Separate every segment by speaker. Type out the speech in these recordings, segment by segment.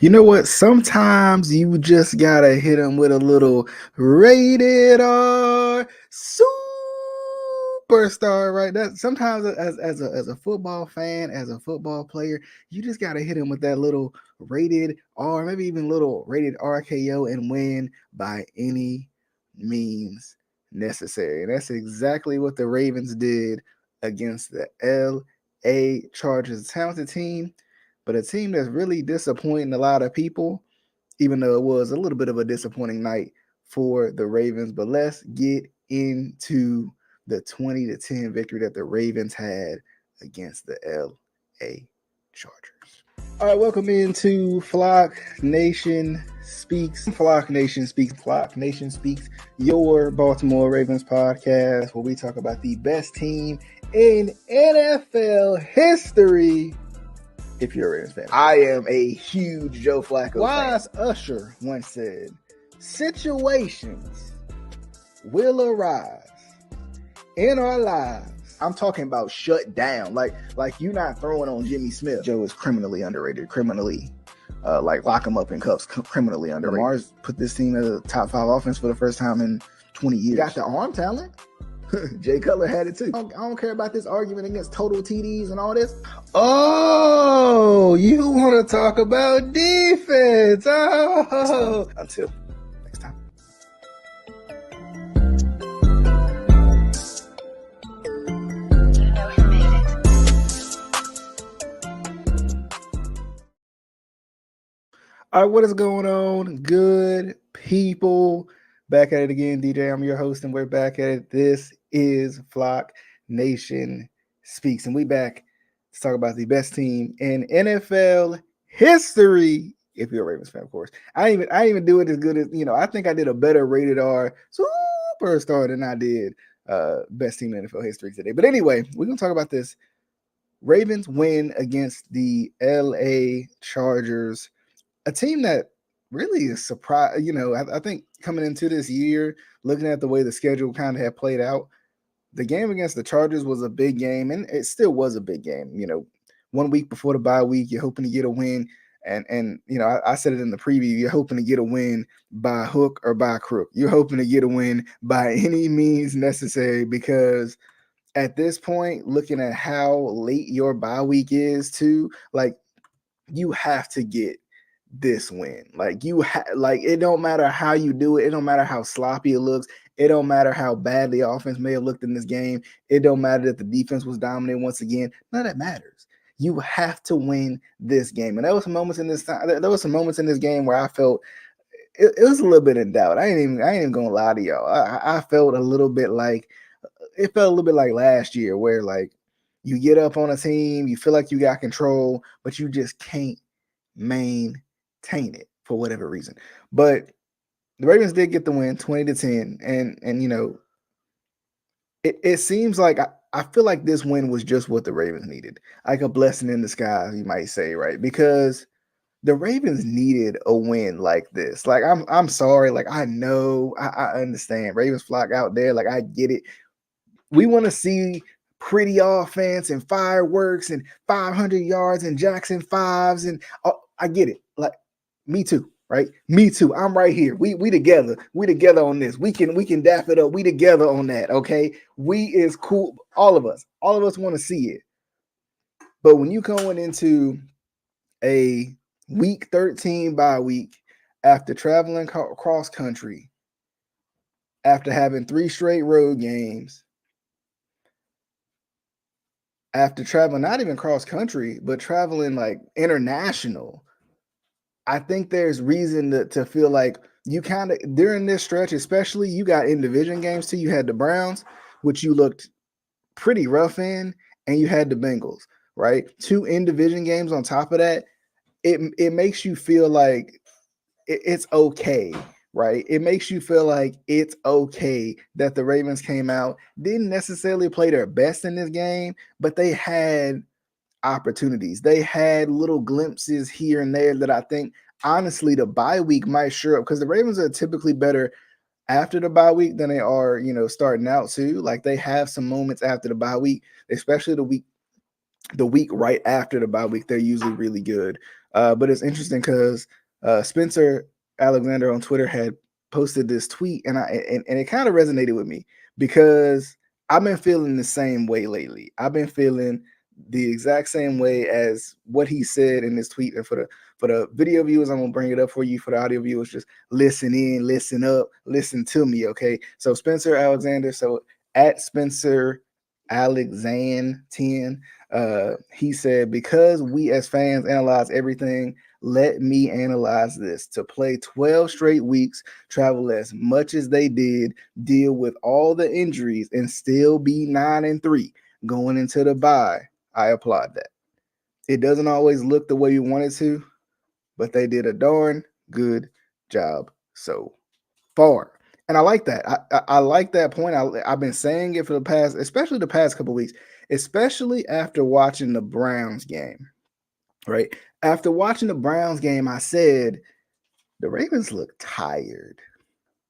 Speaker 1: You know what? Sometimes you just gotta hit them with a little rated R superstar, right? That sometimes as a football fan, as a football player, you just gotta hit him with that little rated R, maybe even little rated RKO and win by any means necessary. And that's exactly what the Ravens did against the LA Chargers, a talented team, but a team that's really disappointing a lot of people, even though it was a little bit of a disappointing night for the Ravens. But let's get into the 20-10 victory that the Ravens had against the LA Chargers. All right, welcome into Flock Nation Speaks. Flock Nation Speaks. Flock Nation Speaks, your Baltimore Ravens podcast, where we talk about the best team in NFL history. If you're a Ravens fan, I am a huge Joe Flacco fan. Wise Usher once said, situations will arise in our lives. I'm talking about shut down. Like you not throwing on Jimmy Smith. Joe is criminally underrated. Criminally, lock him up in cuffs. Criminally underrated. Lamar's put this team as a top 5 offense for the first time in 20 years. Got the arm talent. Jay Cutler had it too. I don't care about this argument against total TDs and all this. Oh, you want to talk about defense? Oh, until next time. All right, what is going on, good people? Back at it again, DJ. I'm your host, and we're back at it. This is Flock Nation Speaks, and we back to talk about the best team in NFL history. If you're a Ravens fan, of course. I didn't even do it as good as, I think I did a better rated R superstar than I did best team in NFL history today. But anyway, we're gonna talk about this Ravens win against the LA Chargers, a team that really is surprised. I think coming into this year, looking at the way the schedule kind of had played out, the game against the Chargers was a big game, and it still was a big game. 1 week before the bye week, you're hoping to get a win, and I said it in the preview, you're hoping to get a win by hook or by crook. You're hoping to get a win by any means necessary, because at this point, looking at how late your bye week is too, like, you have to get this win. Like, it don't matter how you do it. It don't matter how sloppy it looks. It don't matter how bad the offense may have looked in this game. It don't matter that the defense was dominant once again. None of that matters. You have to win this game. And there was some moments in this game where I felt it was a little bit in doubt. I ain't even gonna lie to y'all. I felt a little bit like it felt a little bit like last year, where like you get up on a team, you feel like you got control, but you just can't maintain it for whatever reason. But the Ravens did get the win, 20-10, and it seems like I feel like this win was just what the Ravens needed, like a blessing in disguise, you might say, right? Because the Ravens needed a win like this. Like, I'm sorry, like, I know, I understand Ravens flock out there, like, I get it. We want to see pretty offense and fireworks and 500 yards and Jackson fives, and I get it. Like, me too, right? Me too. I'm right here. We together. We together on this. We can daff it up. We together on that. Okay, we is cool. All of us want to see it. But when you going into a week 13 bye week, after traveling cross country, after having 3 straight road games, after traveling not even cross country, but traveling like international, I think there's reason to feel like you kind of, during this stretch, especially, you got in division games too. You had the Browns, which you looked pretty rough in, and you had the Bengals, right? 2 in division games on top of that. It makes you feel like it's okay, right? It makes you feel like it's okay that the Ravens came out, didn't necessarily play their best in this game, but they had opportunities. They had little glimpses here and there that I think, honestly, the bye week might sure up, because the Ravens are typically better after the bye week than they are, starting out too. Like, they have some moments after the bye week, especially the week right after the bye week. They're usually really good. But it's interesting because Spencer Alexander on Twitter had posted this tweet, and it kind of resonated with me because I've been feeling the same way lately. I've been feeling the exact same way as what he said in this tweet. And for the video viewers, I'm gonna bring it up for you. For the audio viewers, just listen in, listen up, listen to me. Okay. So Spencer Alexander, so at Spencer Alexander 10, he said, because we as fans analyze everything, let me analyze this. To play 12 straight weeks, travel as much as they did, deal with all the injuries, and still be 9-3 going into the bye, I applaud that. It doesn't always look the way you want it to, but they did a darn good job so far. And I like that. I like that point. I've been saying it for the past, especially the past couple weeks, especially after watching the Browns game, right? After watching the Browns game, I said the Ravens look tired.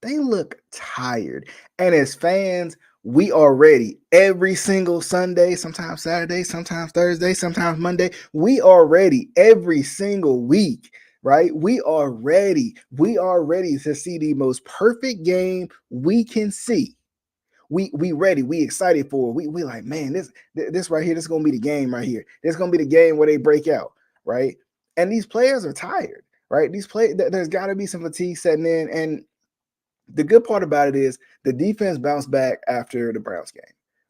Speaker 1: They look tired. And as fans, we are ready every single Sunday, sometimes Saturday, sometimes Thursday, sometimes Monday. We are ready every single week, right? We are ready. We are ready to see the most perfect game we can see. We ready. We excited for it. We like, man, this right here, this is gonna be the game right here. This is gonna be the game where they break out, right? And these players are tired, right? There's got to be some fatigue setting in, and the good part about it is the defense bounced back after the Browns game,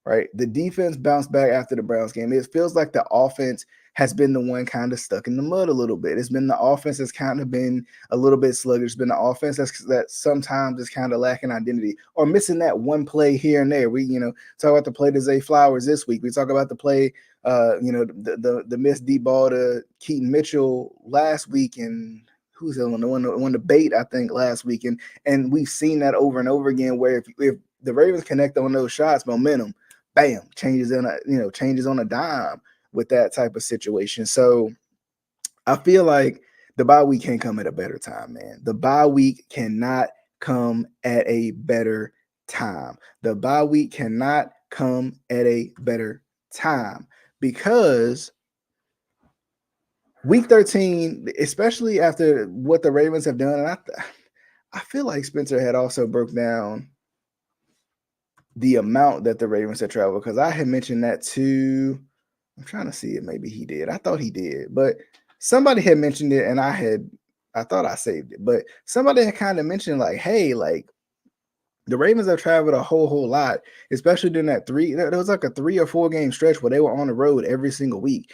Speaker 1: right? The defense bounced back after the Browns game. It feels like the offense has been the one kind of stuck in the mud a little bit. It's been the offense that's kind of been a little bit sluggish. It's been the offense that sometimes is kind of lacking identity or missing that one play here and there. We, talk about the play to Zay Flowers this week. We talk about the play, the missed deep ball to Keaton Mitchell last week, and who's the one won the bait, I think, last week. And we've seen that over and over again where if the Ravens connect on those shots, momentum, bam, changes on a dime with that type of situation. So I feel like the bye week can't come at a better time, man. The bye week cannot come at a better time. The bye week cannot come at a better time because week 13, especially after what the Ravens have done, and I feel like Spencer had also broke down the amount that the Ravens had traveled, because I had mentioned that too. I'm trying to see it. Maybe he did. I thought he did, but somebody had mentioned it, and I thought I saved it, but somebody had kind of mentioned like, hey, like the Ravens have traveled a whole lot, especially during that there was like a 3 or 4 game stretch where they were on the road every single week,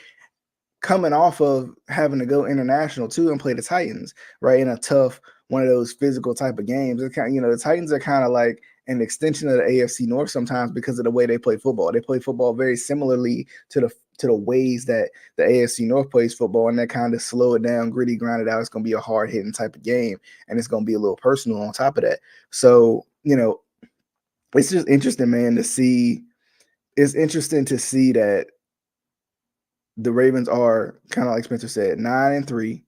Speaker 1: coming off of having to go international too and play the Titans, right? In a tough, one of those physical type of games. It's kind of, the Titans are kind of like an extension of the AFC North sometimes because of the way they play football. They play football very similarly to the ways that the AFC North plays football, and that kind of slow it down, gritty, grind it out. It's going to be a hard hitting type of game, and it's going to be a little personal on top of that. So, it's just interesting, man, to see. It's interesting to see that the Ravens are kind of like Spencer said, 9-3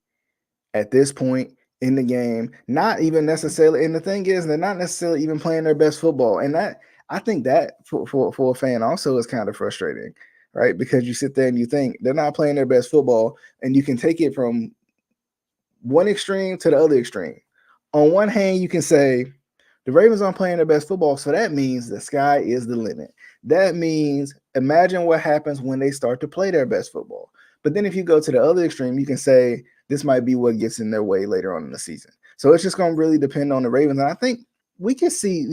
Speaker 1: at this point in the game. Not even necessarily, and the thing is, they're not necessarily even playing their best football. And that, I think that for a fan also is kind of frustrating, right? Because you sit there and you think they're not playing their best football, and you can take it from one extreme to the other extreme. On one hand, you can say the Ravens aren't playing their best football, so that means the sky is the limit. That means imagine what happens when they start to play their best football. But then if you go to the other extreme, you can say this might be what gets in their way later on in the season. So it's just going to really depend on the Ravens. And I think we can see,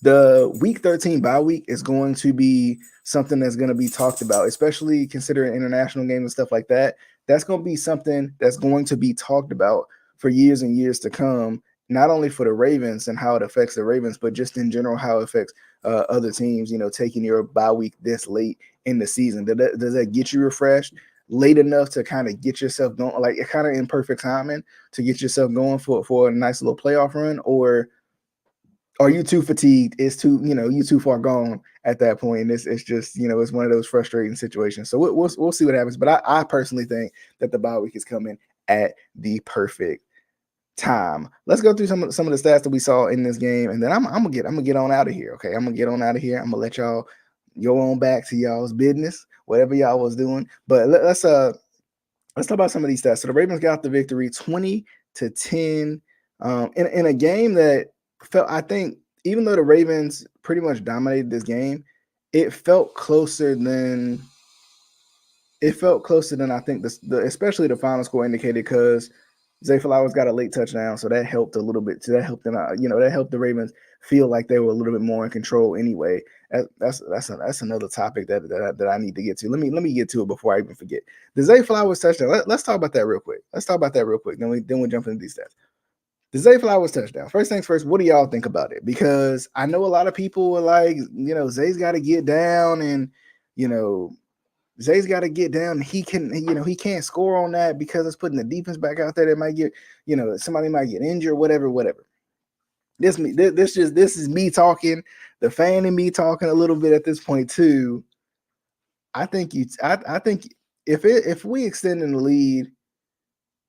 Speaker 1: the week 13 bye week is going to be something that's going to be talked about, especially considering international games and stuff like that. That's going to be something that's going to be talked about for years and years to come, not only for the Ravens and how it affects the Ravens, but just in general how it affects other teams, taking your bye week this late in the season. Does that get you refreshed late enough to kind of get yourself going, like kind of in perfect timing to get yourself going for a nice little playoff run? Or are you too fatigued? It's too, you too far gone at that point. And it's just, it's one of those frustrating situations. So we'll see what happens. But I personally think that the bye week is coming at the perfect time. Let's go through some of the stats that we saw in this game, and then I'm gonna get on out of here. Okay, I'm gonna get on out of here. I'm gonna let y'all go on back to y'all's business, whatever y'all was doing. But let's let's talk about some of these stats. So the Ravens got the victory 20-10 in a game that felt, I think, even though the Ravens pretty much dominated this game, it felt closer than I think especially the final score indicated, because Zay Flowers got a late touchdown, so that helped a little bit. So that helped them out. That helped the Ravens feel like they were a little bit more in control anyway. That's another topic that I need to get to. Let me get to it before I even forget. The Zay Flowers touchdown. Let's talk about that real quick. Then we jump into these stats. The Zay Flowers touchdown. First things first, what do y'all think about it? Because I know a lot of people are like, Zay's got to get down, and you know Zay's got to get down. He he can't score on that because it's putting the defense back out there. That might get, somebody might get injured, whatever. This is me talking, the fan in me talking a little bit at this point too. I think if we extend in the lead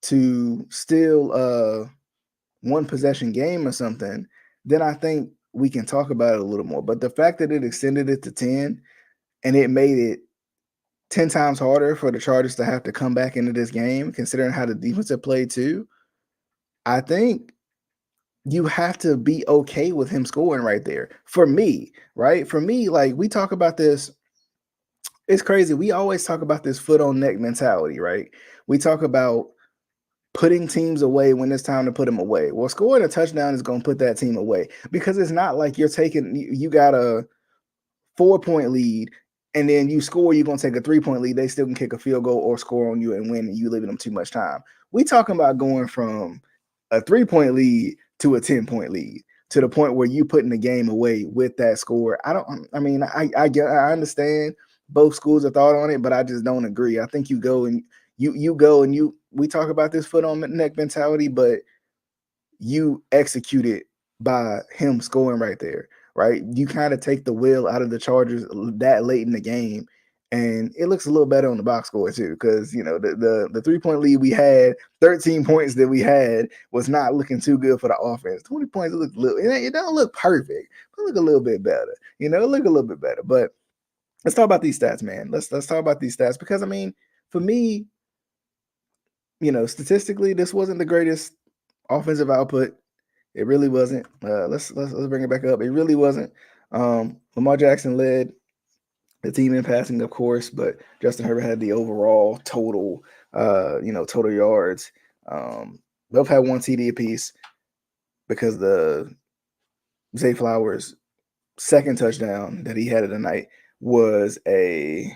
Speaker 1: to still one possession game or something, then I think we can talk about it a little more. But the fact that it extended it to 10 and it made it 10 times harder for the Chargers to have to come back into this game, considering how the defense have played too, I think you have to be okay with him scoring right there. For me, right? For me, like, we talk about this, it's crazy. We always talk about this foot on neck mentality, right? We talk about putting teams away when it's time to put them away. Well, scoring a touchdown is going to put that team away, because it's not like you got a 4-point lead and then you score, you're going to take a 3-point lead. They still can kick a field goal or score on you and win, and you leaving them too much time. We talking about going from a 3-point lead to a 10-point lead, to the point where you putting the game away with that score. I understand both schools of thought on it, but I just don't agree. I think you go and we talk about this foot on neck mentality, but you execute it by him scoring right there, right? You kind of take the will out of the Chargers that late in the game, and it looks a little better on the box score too, because the 3-point lead we had, 13 points that we had, was not looking too good for the offense. 20 points, it don't look perfect, but look a little bit better. Look a little bit better. But let's talk about these stats, man. Let's talk about these stats, because for me, statistically, this wasn't the greatest offensive output. It really wasn't. Let's bring it back up. It really wasn't. Lamar Jackson led the team in passing, of course, but Justin Herbert had the overall total, total yards. Both had one TD apiece, because the Zay Flowers' second touchdown that he had of the night was a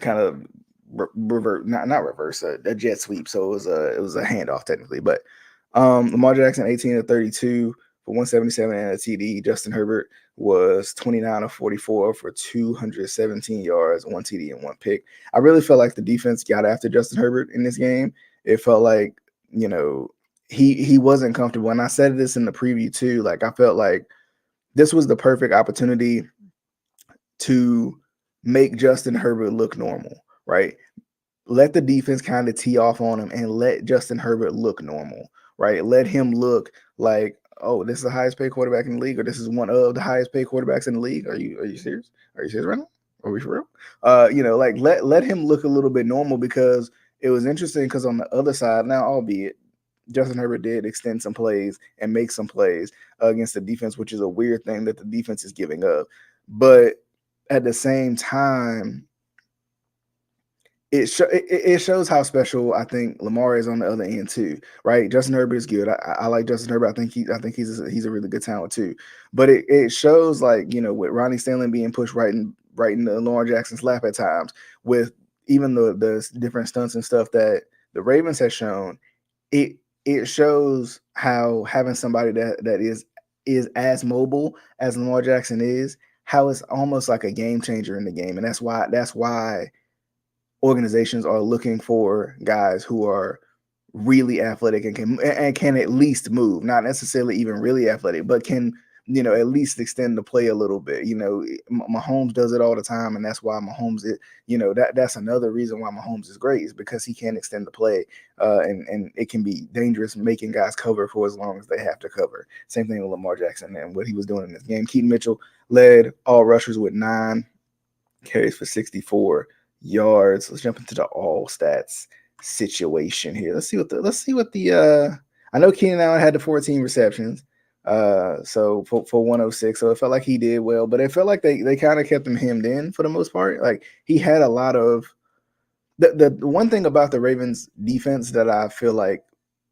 Speaker 1: kind of not reverse, a jet sweep. So it was a handoff technically. But Lamar Jackson 18 of 32 for 177 and a TD. Justin Herbert was 29 of 44 for 217 yards, one TD and one pick. I really felt like the defense got after Justin Herbert in this game. It felt like, he wasn't comfortable. And I said this in the preview too. Like, I felt like this was the perfect opportunity to make Justin Herbert look normal, right? Let the defense kind of tee off on him and let Justin Herbert look normal, right? Let him look like, oh, this is the highest paid quarterback in the league, or this is one of the highest paid quarterbacks in the league. Are you serious? Are you serious right now? Are we for real? Like, let him look a little bit normal, because it was interesting, because on the other side now, albeit Justin Herbert did extend some plays and make some plays against the defense, which is a weird thing that the defense is giving up. But at the same time, it shows how special I think Lamar is on the other end too, right? Justin Herbert is good. I like Justin Herbert. I think he's a really good talent too. But it shows, like, with Ronnie Stanley being pushed right in the Lamar Jackson's lap at times, with even the different stunts and stuff that the Ravens has shown. It shows how having somebody that is as mobile as Lamar Jackson is, how it's almost like a game changer in the game. And that's why organizations are looking for guys who are really athletic and can at least move, not necessarily even really athletic, but can, at least extend the play a little bit. Mahomes does it all the time, and that's why Mahomes is, that's another reason why Mahomes is great, is because he can extend the play, and it can be dangerous making guys cover for as long as they have to cover. Same thing with Lamar Jackson and what he was doing in this game. Keaton Mitchell led all rushers with 9 carries for 64 yards. Let's jump into the all stats situation here. Let's see what the I know Keenan Allen had the 14 receptions. So for 106. So it felt like he did well, but it felt like they kind of kept him hemmed in for the most part. Like he had a lot of the one thing about the Ravens defense that I feel like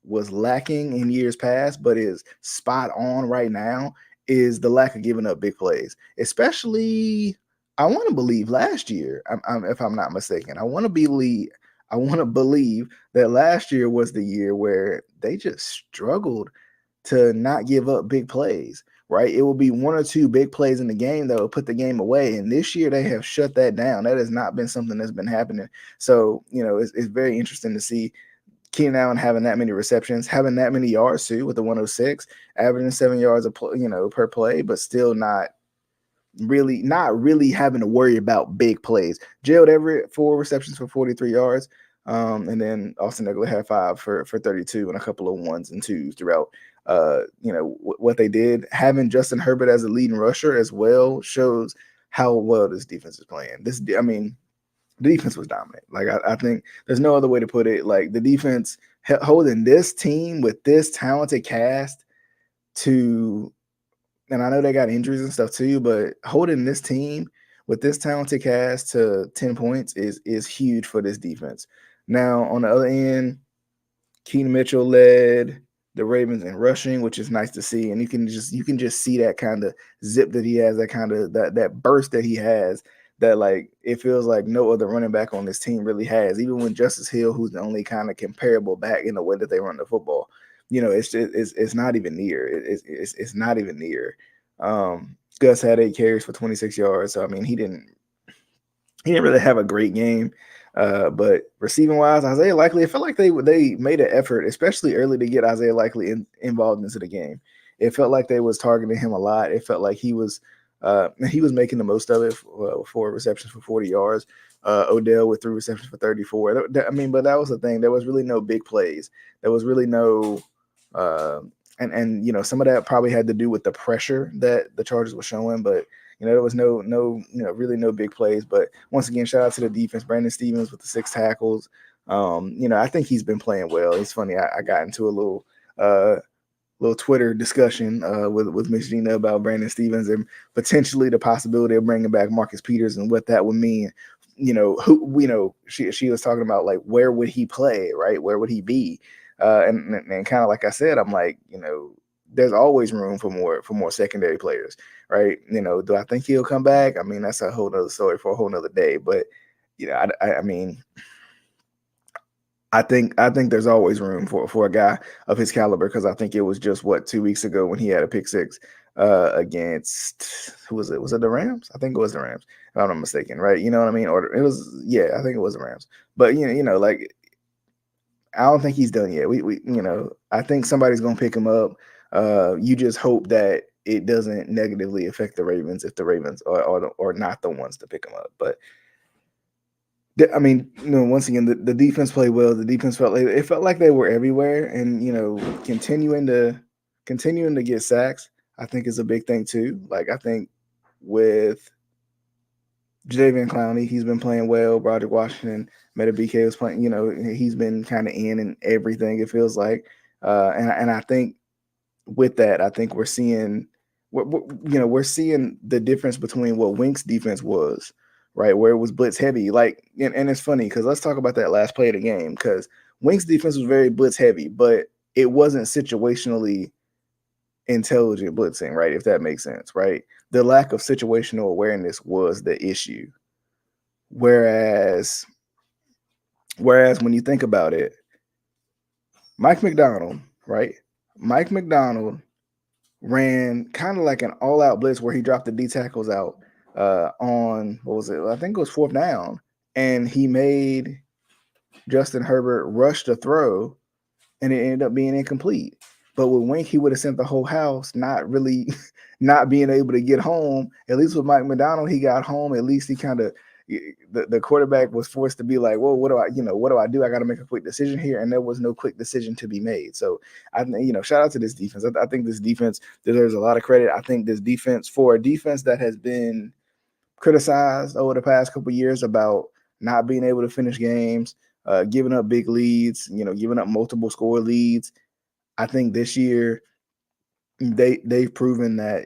Speaker 1: was lacking in years past, but is spot on right now, is the lack of giving up big plays. Especially, I want to believe last year, if I'm not mistaken, I want to believe that last year was the year where they just struggled to not give up big plays, right? It will be one or two big plays in the game that will put the game away. And this year they have shut that down. That has not been something that's been happening. So, it's very interesting to see Keenan Allen having that many receptions, having that many yards too with the 106, averaging 7 yards per play, but still not really having to worry about big plays. Gerald Everett, 4 receptions for 43 yards. And then Austin Ekeler had 5 for 32 and a couple of 1s and 2s throughout. What they did. Having Justin Herbert as a leading rusher as well shows how well this defense is playing. The defense was dominant. Like I think there's no other way to put it. Like the defense holding this team with this talented cast to, and I know they got injuries and stuff too, but holding this team with this talented cast to 10 points is huge for this defense. Now on the other end, Keenan Mitchell led the Ravens in rushing, which is nice to see, and you can just see that kind of zip that he has, that kind of that burst that he has, that like it feels like no other running back on this team really has. Even when Justice Hill, who's the only kind of comparable back in the way that they run the football, it's not even near. It's not even near. Gus had 8 carries for 26 yards, so I mean he didn't really have a great game. But receiving wise, Isaiah Likely, it felt like they made an effort, especially early, to get Isaiah Likely involved into the game. It felt like they was targeting him a lot. It felt like he was making the most of it. 4 receptions for 40 yards. Odell with 3 receptions for 34. But that was the thing. There was really no big plays. There was really no, and some of that probably had to do with the pressure that the Chargers were showing, but. There was really no big plays. But once again, shout out to the defense. Brandon Stevens with the 6 tackles. I think he's been playing well. It's funny. I got into a little Twitter discussion with Miss Gina about Brandon Stevens and potentially the possibility of bringing back Marcus Peters and what that would mean. She was talking about like where would he play, right? Where would he be? And kind of like I said, I'm like, there's always room for more secondary players, right? Do I think he'll come back? I mean, that's a whole nother story for a whole nother day. But I think there's always room for a guy of his caliber, because I think it was just 2 weeks ago when he had a pick six against, who was it? Was it the Rams? I think it was the Rams, if I'm not mistaken, right? You know what I mean? Or it was, yeah, I think it was the Rams. But like I don't think he's done yet. We I think somebody's gonna pick him up. You just hope that it doesn't negatively affect the Ravens if the Ravens are not the ones to pick him up. But once again, the defense played well. The defense felt like they were everywhere, and continuing to get sacks, I think, is a big thing too. Like I think with Jadeveon Clowney, he's been playing well. Broderick Washington, Meta BK was playing. He's been kind of in everything, it feels like. And I think with that, I think we're seeing the difference between what Wink's defense was, right, where it was blitz heavy. Like, and it's funny because let's talk about that last play of the game, because Wink's defense was very blitz heavy, but it wasn't situationally intelligent blitzing, right? If that makes sense, right? The lack of situational awareness was the issue. Whereas when you think about it, Mike Macdonald, right? Mike Macdonald ran kind of like an all-out blitz where he dropped the D tackles out on, what was it? I think it was 4th down, and he made Justin Herbert rush the throw, and it ended up being incomplete. But with Wink, he would have sent the whole house, not being able to get home. At least with Mike Macdonald, he got home. At least he kind of, the quarterback was forced to be like, well, what do I do? I got to make a quick decision here. And there was no quick decision to be made. So shout out to this defense. I think this defense deserves a lot of credit. I think this defense, for a defense that has been criticized over the past couple of years about not being able to finish games, giving up big leads, giving up multiple score leads. I think this year they've proven that,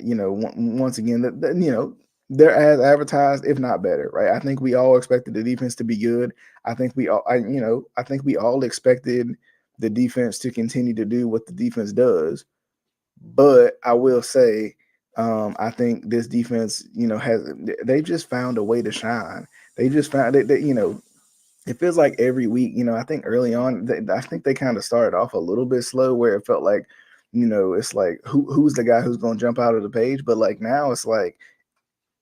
Speaker 1: once again, that they're as advertised, if not better, right? I think we all expected the defense to be good. I think I think we all expected the defense to continue to do what the defense does. But I will say, I think this defense, they've just found a way to shine. They just found that, it feels like every week, I think early on, I think they kind of started off a little bit slow where it felt like, it's like who's the guy who's going to jump out of the page. But like now it's like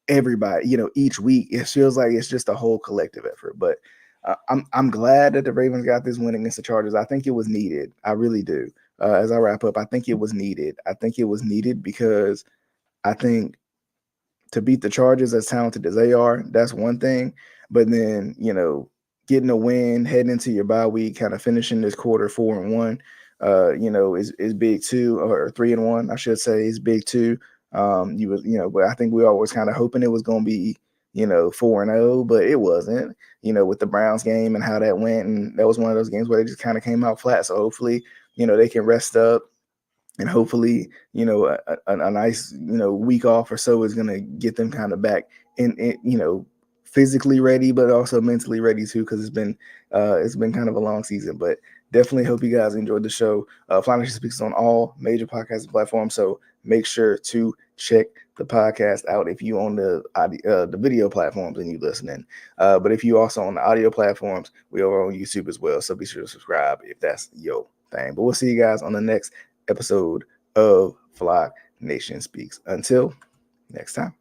Speaker 1: everybody, each week it feels like it's just a whole collective effort. But I'm glad that the Ravens got this win against the Chargers. I think it was needed. I really do. As I wrap up, I think it was needed. I think it was needed because I think to beat the Chargers as talented as they are, that's one thing. But then, getting a win, heading into your bye week, kind of finishing this quarter 4-1, is big too, or 3-1, I should say, is big too. But I think we always kind of hoping it was going to be, 4-0, but it wasn't, with the Browns game and how that went. And that was one of those games where they just kind of came out flat. So hopefully, they can rest up, and hopefully, a nice, week off or so is going to get them kind of back in, physically ready, but also mentally ready too, because it's been kind of a long season. But definitely hope you guys enjoyed the show. Fly Nation Speaks on all major podcast platforms, so make sure to check the podcast out if you on the video platforms and you listening. But if you also on the audio platforms, we are on YouTube as well, so be sure to subscribe if that's your thing. But we'll see you guys on the next episode of Flock Nation Speaks. Until next time.